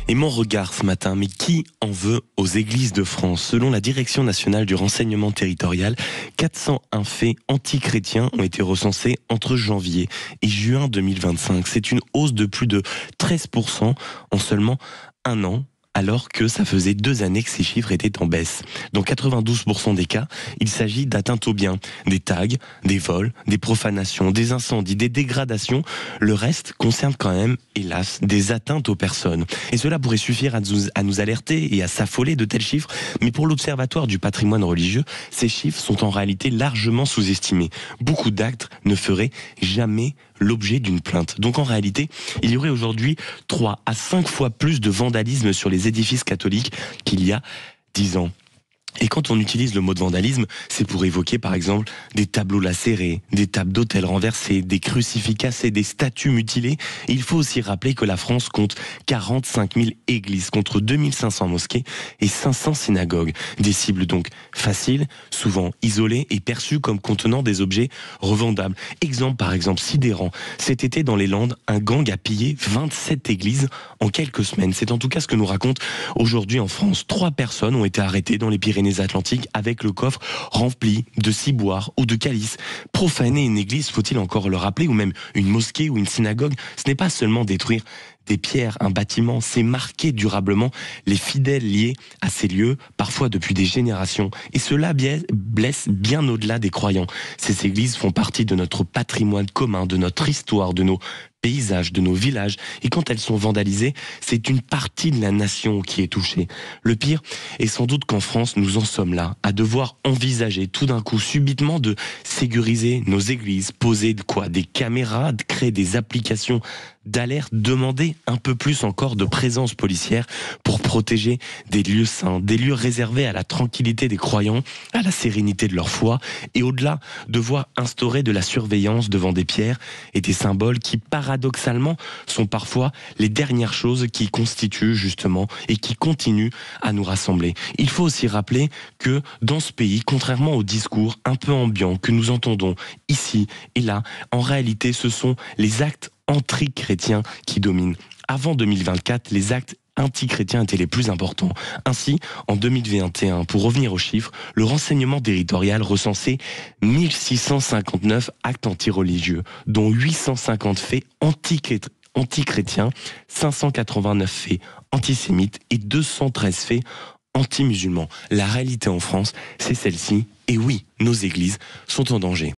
Et mon regard ce matin, mais qui en veut aux églises de France? Selon la Direction nationale du renseignement territorial, 401 faits antichrétiens ont été recensés entre janvier et juin 2025. C'est une hausse de plus de 13% en seulement un an, alors que ça faisait 2 années que ces chiffres étaient en baisse. Dans 92% des cas, il s'agit d'atteintes aux biens, des tags, des vols, des profanations, des incendies, des dégradations. Le reste concerne quand même, hélas, des atteintes aux personnes. Et cela pourrait suffire à nous alerter et à s'affoler de tels chiffres, mais pour l'Observatoire du patrimoine religieux, ces chiffres sont en réalité largement sous-estimés. Beaucoup d'actes ne feraient jamais l'objet d'une plainte. Donc en réalité, il y aurait aujourd'hui 3 à 5 fois plus de vandalisme sur les édifices catholiques qu'il y a 10 ans. Et quand on utilise le mot de vandalisme, c'est pour évoquer par exemple des tableaux lacérés, des tables d'autel renversées, des crucifix cassés, des statues mutilées. Et il faut aussi rappeler que la France compte 45 000 églises contre 2500 mosquées et 500 synagogues. Des cibles donc faciles, souvent isolées et perçues comme contenant des objets revendables. Exemple par exemple sidérant, cet été dans les Landes, un gang a pillé 27 églises en quelques semaines. C'est en tout cas ce que nous raconte aujourd'hui en France. 3 personnes ont été arrêtées dans les Pyrénées-Atlantiques avec le coffre rempli de ciboires ou de calices. Profaner une église, faut-il encore le rappeler, ou même une mosquée ou une synagogue, ce n'est pas seulement détruire des pierres, un bâtiment, c'est marquer durablement les fidèles liés à ces lieux, parfois depuis des générations. Et cela blesse bien au-delà des croyants. Ces églises font partie de notre patrimoine commun, de notre histoire, de nos paysages, de nos villages. Et quand elles sont vandalisées, c'est une partie de la nation qui est touchée. Le pire est sans doute qu'en France, nous en sommes là, à devoir envisager tout d'un coup, subitement, de sécuriser nos églises, poser des caméras, de créer des applications d'alerte, demander un peu plus encore de présence policière pour protéger des lieux saints, des lieux réservés à la tranquillité des croyants, à la sérénité de leur foi, et au-delà, devoir instaurer de la surveillance devant des pierres et des symboles qui, paradoxalement, sont parfois les dernières choses qui constituent justement et qui continuent à nous rassembler. Il faut aussi rappeler que dans ce pays, contrairement au discours un peu ambiant que nous entendons ici et là, en réalité, ce sont les actes anti-chrétiens qui dominent. Avant 2024, les actes anti-chrétiens étaient les plus importants. Ainsi, en 2021, pour revenir aux chiffres, le renseignement territorial recensait 1659 actes anti-religieux, dont 850 faits anti-chrétiens, 589 faits antisémites et 213 faits anti-musulmans. La réalité en France, c'est celle-ci. Et oui, nos églises sont en danger.